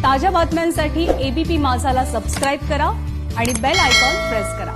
ताज्या बातम्यांसाठी ABP माझाला subscribe करा आणि बेल आयकॉन प्रेस करा।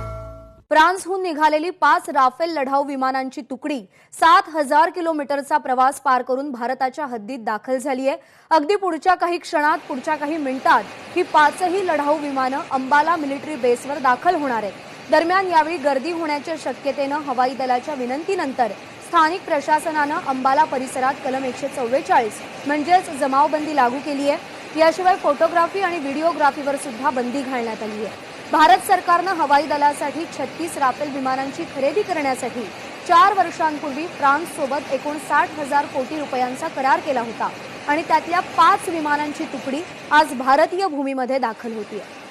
फ्रान्सहून निघालेली 5 राफेल लढाऊ विमानांची तुकडी 7000 किलोमीटरचा प्रवास पार करून भारताच्या हद्दीत दाखल झाली आहे। अगदी पुढच्या काही क्षणात, पुढच्या काही मिनिटात ही 5ही लढाऊ विमानं अंबाला मिलिटरी बेसवर दाखल होणार आहेत। दरम्यान यावेळी गर्दी होण्याच्या शक्यतेने हवाई दलाच्या विनंतीनंतर स्थानिक प्रशासनाने अंबाला परिसरात कलम 144 म्हणजेच जमावबंदी लागू केली आहे। याशिवाय फोटोग्राफी आणि व्हिडिओग्राफीवर सुद्धा बंदी घालण्यात आली आहे। भारत सरकारने हवाई दलासाठी 36 राफेल विमानांची खरेदी करण्यासाठी 4 वर्षांपूर्वी फ्रान्स सोबत एकूण 60,000 कोटी रुपयांचा करार केला होता आणि त्यातल्या 5 विमानांची तुकडी आज भारतीय भूमीमध्ये दाखल होती आहे।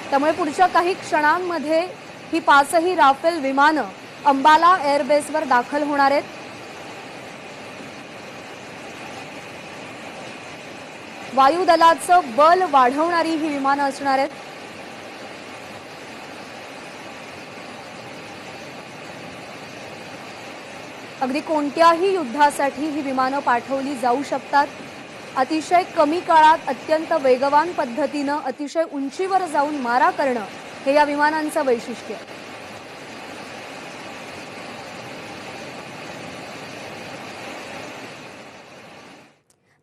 त्यामुळे पुढच्या काही क्षणांमध्ये ही 5ही राफेल विमानं अंबाला एअरबेसवर दाखल होणार आहेत। वायुदलाचं बल वाढवणारी ही विमानं असणार आहेत। अगदी कोणत्याही युद्धासाठी ही विमानं पाठवली जाऊ शकतात। अतिशय कमी काळात अत्यंत वेगवान पद्धतीने अतिशय उंचीवर जाऊन मारा करणं हे या विमानांचं वैशिष्ट्य आहे।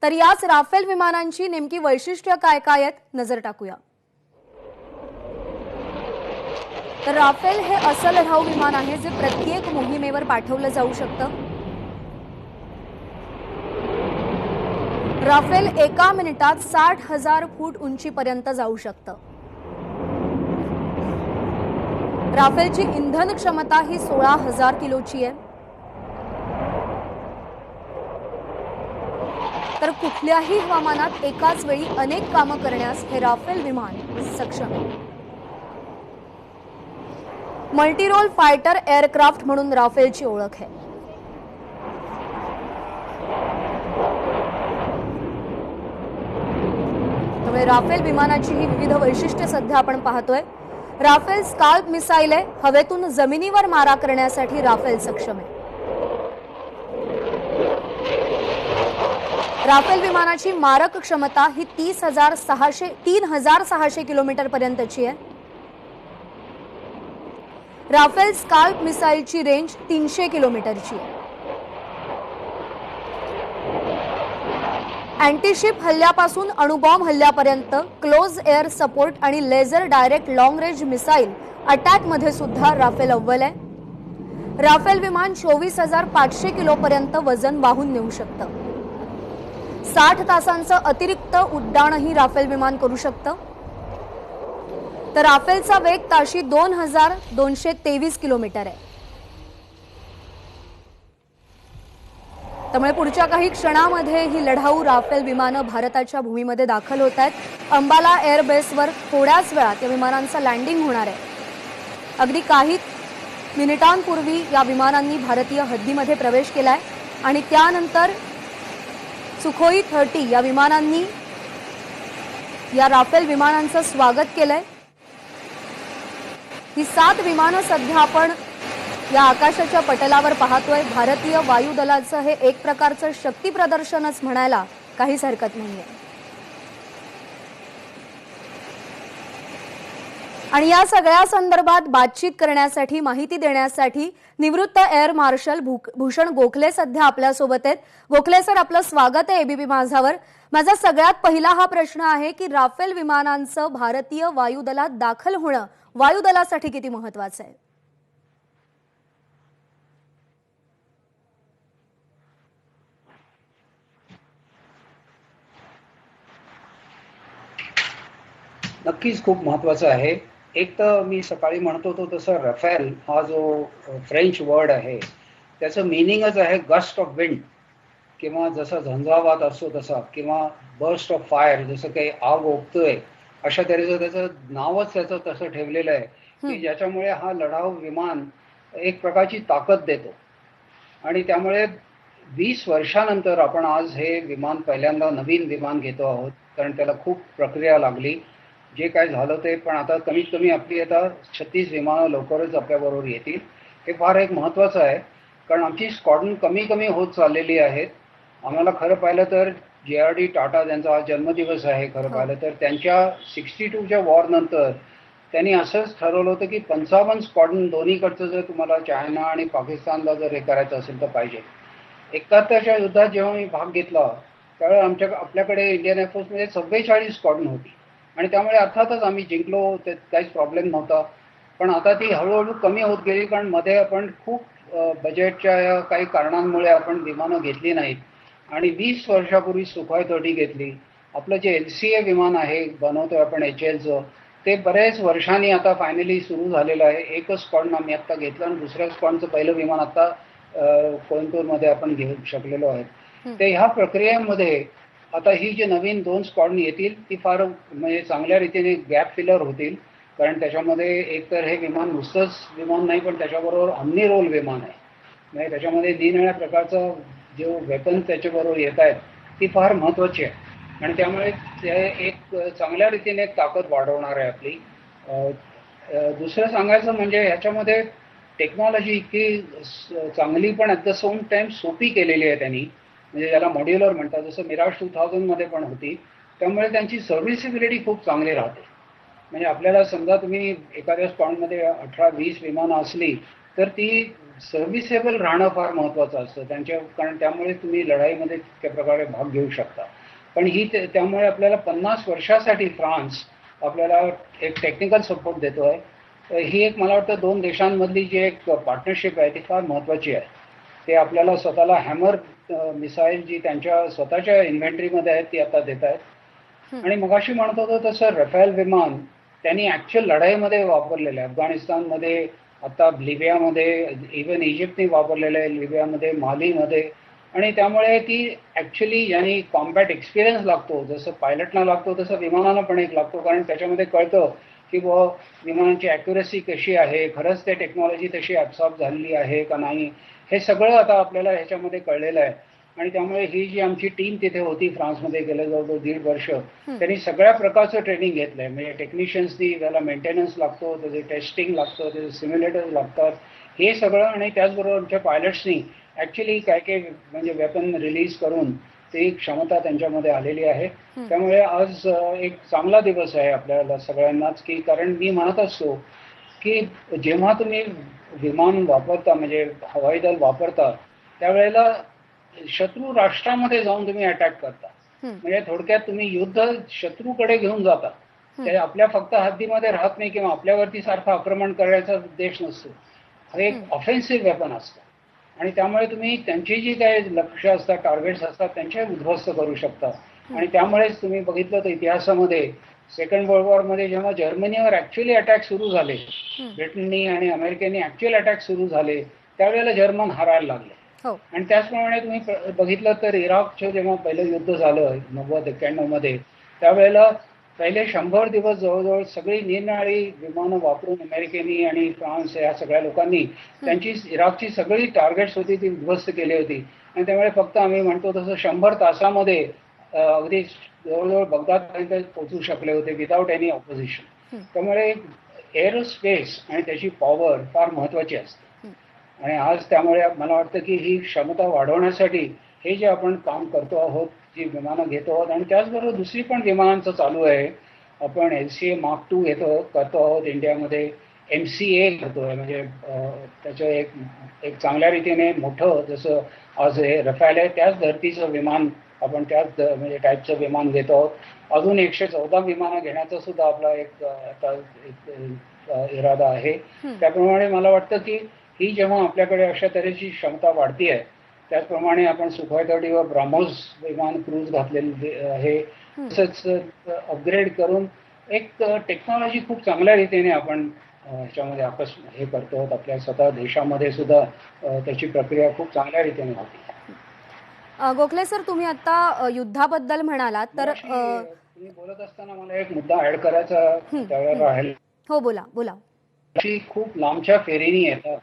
तर याच राफेल विमानांची नेमकी वैशिष्ट्य काय काय आहेत नजर टाकूया। तर राफेल हे असं लढाऊ विमान आहे जे प्रत्येक मोहिमेवर पाठवलं जाऊ शकतं। राफेल एका मिनिटात 60,000 फूट उंचीपर्यंत जाऊ शकतं। राफेलची इंधन क्षमता ही 16,000 किलोची आहे। तर कुठल्याही हवामानात एकाच वेळी अनेक कामं करण्यास हे राफेल विमान सक्षम आहे। मल्टीरोल फायटर एअरक्राफ्ट म्हणून राफेलची ओळख आहे। त्यामुळे राफेल विमानाची ही विविध वैशिष्ट्ये सध्या आपण पाहतोय। राफेल स्काल्प मिसाईल आहे, हवेतून जमिनीवर मारा करण्यासाठी राफेल सक्षम आहे। राफेल विमानाची मारक क्षमता ही 3600 किलोमीटर पर्यंतची आहे। राफेल स्काल्प मिसाईलची रेंज 300 किलोमीटरची आहे। अँटीशिप हल्ल्यापासून अणुबॉम्ब हल्ल्यापर्यंत क्लोज एअर सपोर्ट आणि laser direct long range missile attack मध्ये सुद्धा राफेल अव्वल आहे। राफेल विमान 24,500 किलो पर्यंत वजन वाहून नेऊ शकतं। 60 तासांचं अतिरिक्त उड्डाणही राफेल विमान करू शकतं। तर राफेलचा वेग ताशी 2223 किलोमीटर आहे। त्यामुळे पुढच्या काही क्षणामध्ये ही लढाऊ राफेल विमानं भारताच्या भूमीमध्ये दाखल होत आहेत। अंबाला एअरबेसवर थोड्याच वेळात या विमानांचं लँडिंग होणार आहे। अगदी काही मिनिटांपूर्वी या विमानांनी भारतीय हद्दीमध्ये प्रवेश केलाय आणि त्यानंतर सुखोई 30 या विमानांनी या राफेल विमानांचं स्वागत केलंय। ही 7 विमानं सध्या आपण या आकाशाच्या पटलावर पाहतोय। भारतीय वायुदलाचं हे एक प्रकारचं शक्ती प्रदर्शनच म्हणायला काहीच हरकत नाहीये। आणि या सगळ्या संदर्भात बातचीत करण्यासाठी, माहिती देण्यासाठी निवृत्त एअर मार्शल भूषण गोखले सध्या आपल्या सोबत आहेत। गोखले सर, आपलं स्वागत आहे एबीपी माझावर। माझा सगळ्यात पहिला हा प्रश्न आहे की राफेल विमानांचं भारतीय वायुदलात दाखल होणं वायुदलासाठी किती महत्त्वाचं आहे? नक्कीच खूप महत्त्वाचं आहे। एक तर मी सकाळी म्हणत होतो तसं रफेल हा जो फ्रेंच वर्ड आहे त्याचं मिनिंगच आहे गस्ट ऑफ विंड, किंवा जसा झंझावात असतो तसा, किंवा बर्स्ट ऑफ फायर, जसं काही आग ओकतोय अशा तऱ्हेचं त्याचं नावच त्याचं तसं ठेवलेलं आहे की ज्याच्यामुळे हा लढाऊ विमान एक प्रकारची ताकद देतो। आणि त्यामुळे 20 वर्षानंतर आपण आज हे विमान पहिल्यांदा नवीन विमान घेतो आहोत, कारण त्याला खूप प्रक्रिया लागली। जे काय झालं ते, पण आता कमीत कमी आपली आता 36 विमानं लवकरच आपल्याबरोबर येतील। हे फार एक महत्त्वाचं आहे, कारण आमची स्क्वॉड्रन कमी कमी होत चाललेली आहेत आम्हाला खरं पाहिलं तर JRD टाटा ज्यांचा आज जन्मदिवस आहे खरं पाहिलं तर त्यांच्या 62च्या वॉर नंतर त्यांनी असंच ठरवलं होतं की 55 स्क्वॉड्रन दोन्हीकडचं जर तुम्हाला चायना आणि पाकिस्तानला जर हे करायचं असेल तर पाहिजे. 71च्या युद्धात जेव्हा मी भाग घेतला त्यावेळेस आपल्याकडे इंडियन एअरफोर्समध्ये 44 स्क्वॉड्रन होती आणि त्यामुळे अर्थातच आम्ही जिंकलो, त्यात काहीच प्रॉब्लेम नव्हता. पण आता ती हळूहळू कमी होत गेली कारण मध्ये आपण खूप बजेटच्या काही कारणांमुळे आपण विमानं घेतली नाहीत आणि 20 वर्षापूर्वी सुखोई 30 घेतली. आपलं जे LCA विमान आहे बनवतोय आपण HALचं ते बरेच वर्षांनी आता फायनली सुरू झालेलं आहे. एकच स्क्वॉड्रन आम्ही आता घेतलं आणि दुसऱ्या स्क्वॉड्रनचं पहिलं विमान आता कोइंबतूरमध्ये आपण घेऊ शकलेलो आहे. ते ह्या प्रक्रियेमध्ये आता ही जी नवीन 2 स्क्वॉड्रन येतील ती फार म्हणजे चांगल्या रीतीने गॅप फिलर होतील कारण त्याच्यामध्ये एकतर हे विमान नुसतंच विमान नाही पण त्याच्याबरोबर ऑम्नी रोल विमान आहे. म्हणजे त्याच्यामध्ये निरनिराळ्या प्रकारचं जे वेपन त्याच्याबरोबर येत आहेत ती फार महत्त्वाची आहे आणि त्यामुळे ते एक चांगल्या रीतीने एक ताकद वाढवणार आहे आपली. दुसरं सांगायचं म्हणजे ह्याच्यामध्ये टेक्नॉलॉजी इतकी चांगली पण ॲट द सेम टाइम सोपी केलेली आहे त्यांनी, म्हणजे ज्याला मॉड्युलर म्हणतात जसं मिराज 2000 मध्ये पण होती. त्यामुळे त्यांची सर्व्हिसिबिलिटी खूप चांगली राहते. म्हणजे आपल्याला समजा तुम्ही एखाद्या स्क्वॉड्रनमध्ये 18-20 विमानं असली तर ती सर्व्हिसेबल राहणं फार महत्त्वाचं असतं त्यांच्या कारण त्यामुळे तुम्ही लढाईमध्ये तितक्या प्रकारे भाग घेऊ शकता. पण ही त्यामुळे आपल्याला 50 वर्षासाठी फ्रान्स आपल्याला एक टेक्निकल सपोर्ट देतो आहे. ही एक मला वाटतं 2 देशांमधली जी एक पार्टनरशिप आहे ती फार महत्त्वाची आहे. ते आपल्याला स्वतःला हॅमर मिसाईल जी त्यांच्या स्वतःच्या इन्व्हेंटरीमध्ये आहेत ती आता देत आहेत. आणि मगाशी म्हणत होतो तसं रफेल विमान त्यांनी ॲक्च्युअल लढाईमध्ये वापरलेलं आहे. अफगाणिस्तानमध्ये, आता लिबियामध्ये, इव्हन इजिप्तने वापरलेलं आहे, लिबियामध्ये, मालीमध्ये. आणि त्यामुळे ती ॲक्च्युली यांनी कॉम्बॅट एक्सपिरियन्स लागतो जसं पायलटला लागतो तसं विमानानं पण एक लागतो कारण त्याच्यामध्ये कळतं की बुवा विमानांची ॲक्युरसी कशी आहे, खरंच ते टेक्नॉलॉजी तशी ॲब्सॉर्ब झालेली आहे का नाही, हे सगळं आता आपल्याला ह्याच्यामध्ये कळलेलं आहे. आणि त्यामुळे ही जी आमची टीम तिथे होती फ्रान्समध्ये गेलं जवळजवळ 1.5 वर्ष त्यांनी सगळ्या प्रकारचं ट्रेनिंग घेतलंय. म्हणजे टेक्निशियन्सनी त्याला मेंटेनन्स लागतो, त्याचे टेस्टिंग लागतं, त्याचे सिम्युलेटर्स लागतात, हे सगळं. आणि त्याचबरोबर आमच्या पायलट्सनी ॲक्च्युली काय काय म्हणजे वेपन रिलीज करून ती क्षमता त्यांच्यामध्ये आलेली आहे. त्यामुळे आज एक चांगला दिवस आहे आपल्याला सगळ्यांनाच की कारण मी म्हणत असतो की जेव्हा तुम्ही विमान वापरता म्हणजे हवाई दल वापरता त्यावेळेला शत्रू राष्ट्रामध्ये जाऊन तुम्ही अटॅक करता. म्हणजे थोडक्यात तुम्ही युद्ध शत्रूकडे घेऊन जाता. ते आपल्या फक्त हद्दीमध्ये राहत नाही किंवा आपल्यावरती सारखं आक्रमण करण्याचा उद्देश नसतो. हे एक ऑफेन्सिव्ह वेपन असतं आणि त्यामुळे तुम्ही त्यांची जी काही लक्ष्य असतात, टार्गेट्स असतात त्यांचे उद्ध्वस्त करू शकता. आणि त्यामुळेच तुम्ही बघितलं तर इतिहासामध्ये सेकंड वर्ल्ड वॉरमध्ये जेव्हा जर्मनीवर ॲक्च्युअली अटॅक सुरू झाले, ब्रिटननी आणि अमेरिकेने ॲक्च्युअल अटॅक सुरू झाले त्यावेळेला जर्मन हारायला लागले. आणि त्याचप्रमाणे तुम्ही बघितलं तर इराकचं जेव्हा पहिलं युद्ध झालं 90-91 मध्ये त्यावेळेला पहिले 100 दिवस जवळजवळ सगळी निरनिराळी विमानं वापरून अमेरिकेनी आणि फ्रान्स या सगळ्या लोकांनी त्यांची इराकची सगळी टार्गेट्स होती ती उद्ध्वस्त केली होती. आणि त्यामुळे फक्त आम्ही म्हणतो तसं 100 तासामध्ये अगदी जवळजवळ बगदादपर्यंत पोहोचू शकले होते विदाऊट एनी ऑपोजिशन. त्यामुळे एअरोस्पेस आणि त्याची पॉवर फार महत्त्वाची असते. आणि आज त्यामुळे मला वाटतं की ही क्षमता वाढवण्यासाठी हे जे आपण काम करतो आहोत, जी विमानं घेतो आहोत आणि त्याचबरोबर दुसरी पण विमानांचं चालू आहे. आपण LCA Mark II करतो आहोत इंडियामध्ये, MCA करतोय म्हणजे त्याचं एक चांगल्या रीतीने मोठं जसं आज हे रफेल आहे त्याच धर्तीचं विमान आपण त्याच म्हणजे टाईपचं विमान घेतो आहोत. अजून 114 विमानं घेण्याचा सुद्धा आपला एक आता इरादा आहे. त्याप्रमाणे मला वाटतं की ही जेव्हा आपल्याकडे अशा तऱ्हेची क्षमता वाढती आहे त्याचप्रमाणे आपण सुखोई 30 व ब्राह्मोस विमान क्रूज घातलेले आहे. तसंच अपग्रेड करून एक टेक्नॉलॉजी खूप चांगल्या रीतीने आपण ह्याच्यामध्ये हे करतो आहोत. आपल्या स्वतः देशामध्ये सुद्धा त्याची प्रक्रिया खूप चांगल्या रीतीने होती. गोखले सर, तुम्ही आता युद्धाबद्दल म्हणालात तर तुम्ही बोलत असताना मला एक मुद्दा ऍड करायचा त्यावेळेला राहील. हो, बोला बोला. खूप लांबच्या फेरीने येतात.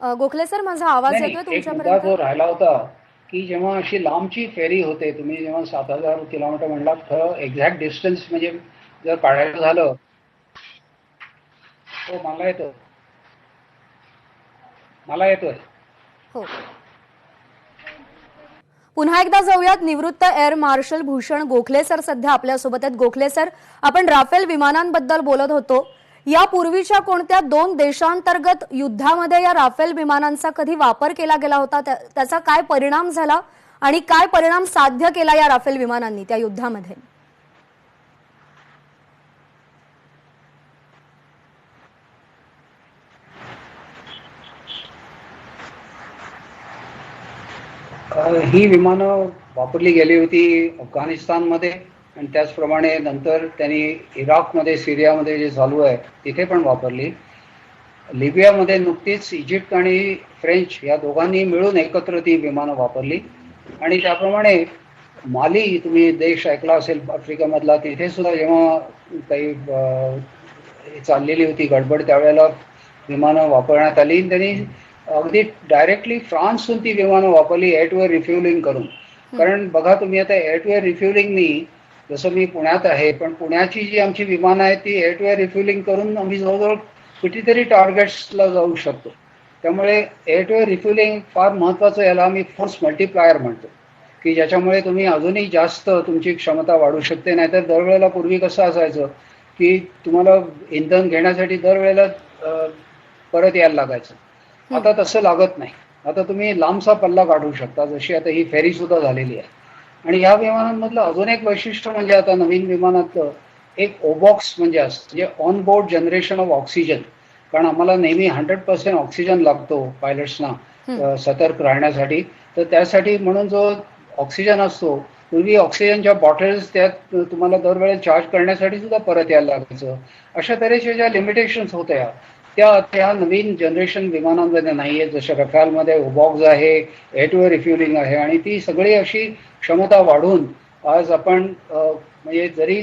गोखले सर, माझा आवाज येतोय तुमच्यापर्यंत? जो राहिला होता की जेव्हा अशी लांबची फेरी होते, तुम्ही जेव्हा 7000 किलोमीटर म्हणलात, खरं एक्झॅक्ट डिस्टन्स म्हणजे जर काढायचं झालं. हो, मला येतं. मला येतोय. हो. पुन्हा एकदा जाऊयात निवृत्त air marshal Bhushan Gokhale sir सध्या आपल्यासोबत आहेत. गोखले सर, आपण राफेल विमानांबद्दल बोलत होतो. यापूर्वीच्या कोणत्या 2 देशांतर्गत युद्धामध्ये या राफेल विमानांचा कधी वापर केला गेला होता? त्याचा काय परिणाम झाला आणि काय परिणाम साध्य केला या राफेल विमानांनी त्या युद्धामध्ये? ही विमानं वापरली गेली होती अफगाणिस्तानमध्ये आणि त्याचप्रमाणे नंतर त्यांनी इराकमध्ये, सिरियामध्ये जे चालू आहे तिथे पण वापरली. लिबियामध्ये नुकतीच इजिप्त आणि फ्रेंच या दोघांनी मिळून एकत्र ती विमानं वापरली. आणि त्याप्रमाणे माली, तुम्ही देश ऐकला असेल आफ्रिकेमधला, तिथे सुद्धा जेव्हा काही चाललेली होती गडबड त्यावेळेला विमानं वापरण्यात आली. त्यांनी अगदी डायरेक्टली फ्रान्सहून ती विमानं वापरली एअर टू एअर रिफ्युलिंग करून. कारण बघा तुम्ही, आता एअर टू एअर रिफ्युलिंगनी, जसं मी पुण्यात आहे, पण पुण्याची जी आमची विमानं आहेत ती एअर टू एअर रिफ्युलिंग करून आम्ही जवळजवळ कितीतरी टार्गेट्सला जाऊ शकतो. त्यामुळे एअर टू एअर रिफ्युलिंग फार महत्त्वाचं, याला आम्ही फोर्स मल्टिप्लायर म्हणतो, की ज्याच्यामुळे तुम्ही अजूनही जास्त तुमची क्षमता वाढू शकते. नाहीतर दरवेळेला पूर्वी कसं असायचं की तुम्हाला इंधन घेण्यासाठी दरवेळेला परत यायला लागायचं. आता तसं लागत नाही. आता तुम्ही लांबचा पल्ला काढू शकता, जशी आता ही फेरी सुद्धा झालेली आहे. आणि या विमानांमधलं अजून एक वैशिष्ट्य म्हणजे आता नवीन विमानातलं एक ओबॉक्स म्हणजे असतं, म्हणजे on board generation of oxygen. कारण आम्हाला नेहमी 100% ऑक्सिजन लागतो पायलट्सना सतर्क राहण्यासाठी. तर त्यासाठी म्हणून जो ऑक्सिजन असतो, पूर्वी ऑक्सिजनच्या बॉटल्स त्यात तुम्हाला दरवेळेला चार्ज करण्यासाठी सुद्धा परत यायला लागायचं. अशा तऱ्हेच्या ज्या लिमिटेशन्स होत्या त्या नवीन जनरेशन विमानांमध्ये नाही आहेत. जसं रफालमध्ये ओबॉक्स आहे, एअर टू एअर रिफ्युलिंग आहे, आणि ती सगळी अशी क्षमता वाढून आज आपण म्हणजे जरी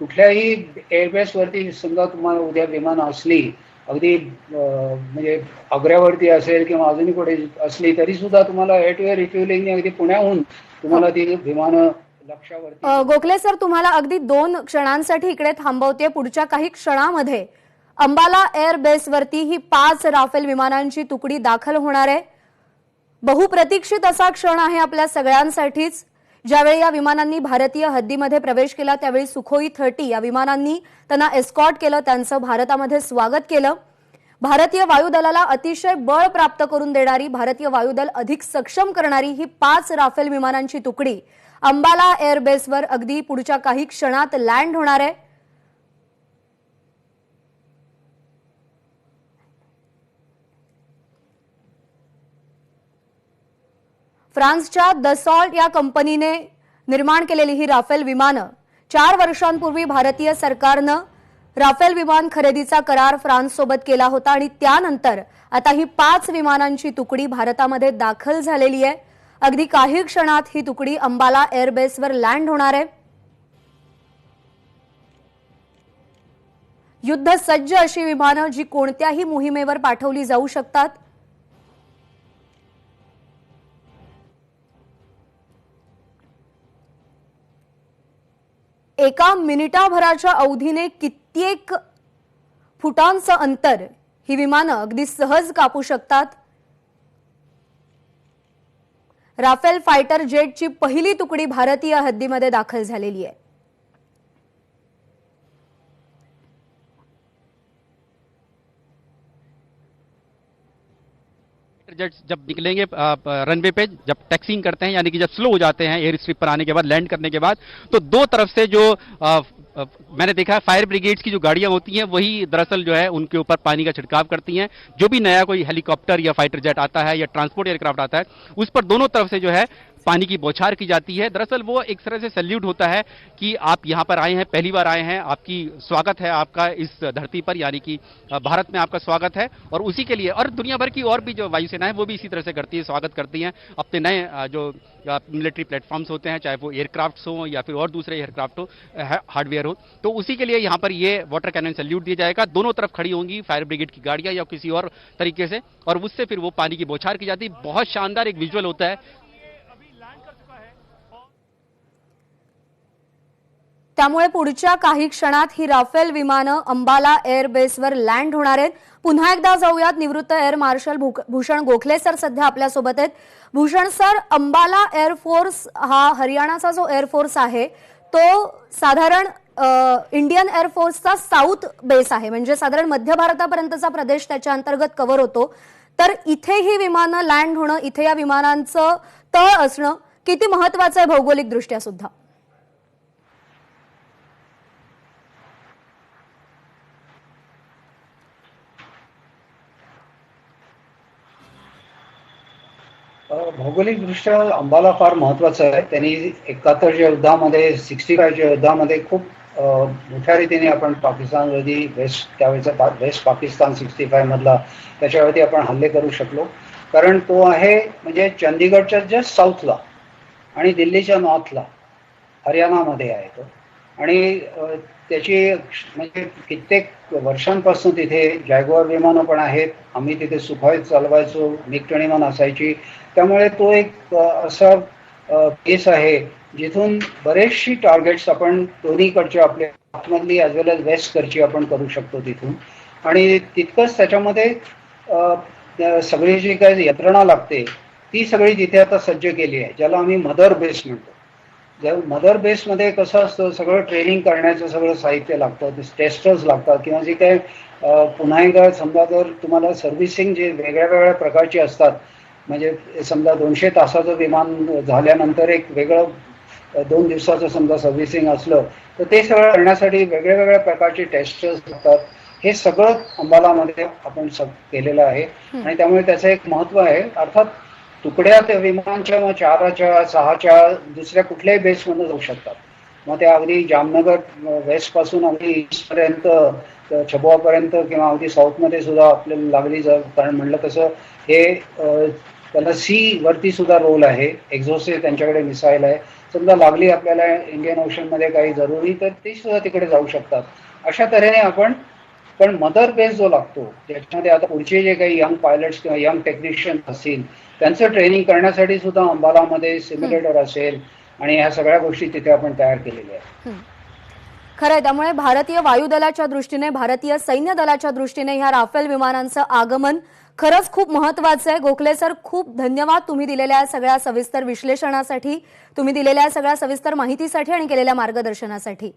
कुठल्याही एअरबेसवरती समजा तुम्हाला उद्या विमानं असली, अगदी म्हणजे आग्र्यावरती असेल किंवा अजूनही कुठे असली, तरी सुद्धा तुम्हाला एअर टू एअर रिफ्युलिंग अगदी पुण्याहून तुम्हाला ती विमानं लक्षावरती. गोखले सर, तुम्हाला अगदी 2 क्षणांसाठी इकडे थांबवते. पुढच्या काही क्षणामध्ये अंबाला एअर बेसवरती ही 5 राफेल विमानांची तुकडी दाखल होणार आहे. बहुप्रतीक्षित असा क्षण आहे आपल्या सगळ्यांसाठीच. ज्यावेळी या विमानांनी भारतीय हद्दीमध्ये प्रवेश केला त्यावेळी सुखोई 30 या विमानांनी त्यांना एस्कॉर्ट केलं, त्यांचं भारतामध्ये स्वागत केलं. भारतीय वायुदलाला अतिशय बळ प्राप्त करून देणारी, भारतीय वायुदल अधिक सक्षम करणारी ही 5 राफेल विमानांची तुकडी अंबाला एअर बेसवर अगदी पुढच्या काही क्षणात लँड होणार आहे. फ्रान्सच्या दसॉल्ट या कंपनीने निर्माण केलेली ही राफेल विमानं 4 वर्षांपूर्वी भारतीय सरकारनं राफेल विमान खरेदीचा करार फ्रान्स सोबत केला होता आणि त्यानंतर आता ही 5 विमानांची तुकडी भारतामध्ये दाखल झालेली आहे. अगदी काही क्षणात ही तुकडी अंबाला एअरबेसवर लँड होणार आहे. युद्ध सज्ज अशी विमानं जी कोणत्याही मोहिमेवर पाठवली जाऊ शकतात. एका मिनिटाभराच्या अवधीने कित्येक फुटांचं अंतर ही विमानं अगदी सहज कापू शकतात. राफेल फायटर जेटची पहिली तुकडी भारतीय हद्दीमध्ये दाखल झालेली आहे. जेट्स जब निकलेंगे रनवे पे, जब टैक्सिंग करते हैं, यानी कि जब स्लो हो जाते हैं एयर स्ट्रिप पर आने के बाद, लैंड करने के बाद, तो दो तरफ से जो मैंने देखा है फायर ब्रिगेड्स की जो गाड़ियां होती हैं वही दरअसल जो है उनके ऊपर पानी का छिड़काव करती हैं. जो भी नया कोई हेलीकॉप्टर या फाइटर जेट आता है या ट्रांसपोर्ट एयरक्राफ्ट आता है, उस पर दोनों तरफ से जो है पानी की बौछार की जाती है. दरअसल वो एक तरह से सैल्यूट होता है कि आप यहां पर आए हैं, पहली बार आए हैं, आपकी स्वागत है आपका इस धरती पर, यानी कि भारत में आपका स्वागत है. और उसी के लिए, और दुनिया भर की और भी जो वायुसेना है वो भी इसी तरह से करती है, स्वागत करती हैं अपने नए जो मिलिट्री प्लेटफॉर्म्स होते हैं, चाहे वो एयरक्राफ्ट हो या फिर और दूसरे एयरक्राफ्ट हो, हार्डवेयर हो. तो उसी के लिए यहाँ पर ये वाटर कैनन सैल्यूट दिया जाएगा. दोनों तरफ खड़ी होंगी फायर ब्रिगेड की गाड़ियां या किसी और तरीके से, और उससे फिर वो पानी की बौछार की जाती है. बहुत शानदार एक विजुअल होता है. त्यामुळे पुढच्या काही क्षणात ही राफेल विमानं अंबाला एअरबेसवर लँड होणार आहेत. पुन्हा एकदा जाऊयात निवृत्त air marshal Bhushan Gokhale sir सध्या आपल्यासोबत आहेत. भूषण सर, अंबाला एअरफोर्स हा हरियाणाचा जो एअरफोर्स आहे तो साधारण इंडियन एअरफोर्सचा साऊथ बेस आहे, म्हणजे साधारण मध्य भारतापर्यंतचा प्रदेश त्याच्या अंतर्गत कव्हर होतो. तर इथे ही विमानं लँड होणं, इथे या विमानांचं तळ असणं किती महत्वाचं आहे भौगोलिक दृष्ट्या सुद्धा? भौगोलिकदृष्ट्या अंबाला फार महत्वाचं आहे. त्यांनी 71च्या युद्धामध्ये, 65च्या युद्धामध्ये खूप मोठ्या रीतीने आपण पाकिस्तानवरती त्यावेळेचा वेस्ट पाकिस्तान 65 मधला त्याच्यावरती आपण हल्ले करू शकलो. कारण तो आहे म्हणजे चंदीगडच्या जस्ट साऊथला आणि दिल्लीच्या नॉर्थला, हरियाणामध्ये आहे तो. आणि त्याची म्हणजे कित्येक वर्षांपासून तिथे जॅग्वार विमानं पण आहेत. आम्ही तिथे सुखोई चालवायचो, मिग-21 असायची. त्यामुळे तो एक असा केस आहे जिथून बरेचशी टार्गेट्स आपण दोन्हीकडच्या आपल्या आतमधली ॲज वेल एज वेस्टकडची आपण करू शकतो तिथून. आणि तितकंच त्याच्यामध्ये सगळी जी काही यंत्रणा लागते ती सगळी तिथे आता सज्ज केली आहे, ज्याला आम्ही मदर बेस म्हणतो. मदर बेसमध्ये कसं असतं, सगळं ट्रेनिंग करण्याचं सगळं साहित्य लागतं, टेस्टर्स लागतात किंवा जे काही पुन्हा एकदा समजा जर तुम्हाला सर्व्हिसिंग जे वेगळ्या वेगळ्या प्रकारची असतात, म्हणजे समजा 200 तासाचं विमान झाल्यानंतर एक वेगळं 2 दिवसाचं समजा सर्व्हिसिंग असलं तर ते सगळं करण्यासाठी वेगळ्या वेगळ्या प्रकारचे टेस्टर्स लागतात. हे सगळं अंबालामध्ये आपण केलेलं आहे आणि त्यामुळे त्याचं एक महत्व आहे. अर्थात तुकड्या त्या विमानांच्या 4च्या 6च्या दुसऱ्या कुठल्याही बेसमध्ये जाऊ शकतात. मग त्या अगदी जामनगर वेस्ट पासून अगदी ईस्ट पर्यंत, छबुआपर्यंत किंवा अगदी साऊथमध्ये सुद्धा आपल्याला लागली कारण म्हणलं तसं हे त्याला सी वरती सुद्धा रोल आहे. एक्झॉस्ट त्यांच्याकडे मिसाईल आहे. समजा लागली आपल्याला इंडियन ओशनमध्ये काही जरुरी तर ते सुद्धा तिकडे जाऊ शकतात. अशा तऱ्हेने आपण पण मदर बेस जो लागतो त्याच्यामध्ये आता पुढचे जे काही यंग पायलट्स किंवा यंग टेक्निशियन असतील त्यांचं ट्रेनिंग करण्यासाठी सुद्धा अंबालामध्ये सिम्युलेटर असेल आणि ह्या सगळ्या गोष्टी तिथे आपण तयार केलेल्या आहेत. खरंय, त्यामुळे भारतीय वायुदलाच्या दृष्टीने, भारतीय सैन्य दलाच्या दृष्टीने ह्या राफेल विमानांचं आगमन खरंच खूप महत्वाचं आहे. गोखले सर, खूप धन्यवाद तुम्ही दिलेल्या सगळ्या सविस्तर विश्लेषणासाठी, तुम्ही दिलेल्या सगळ्या सविस्तर माहितीसाठी आणि केलेल्या मार्गदर्शनासाठी.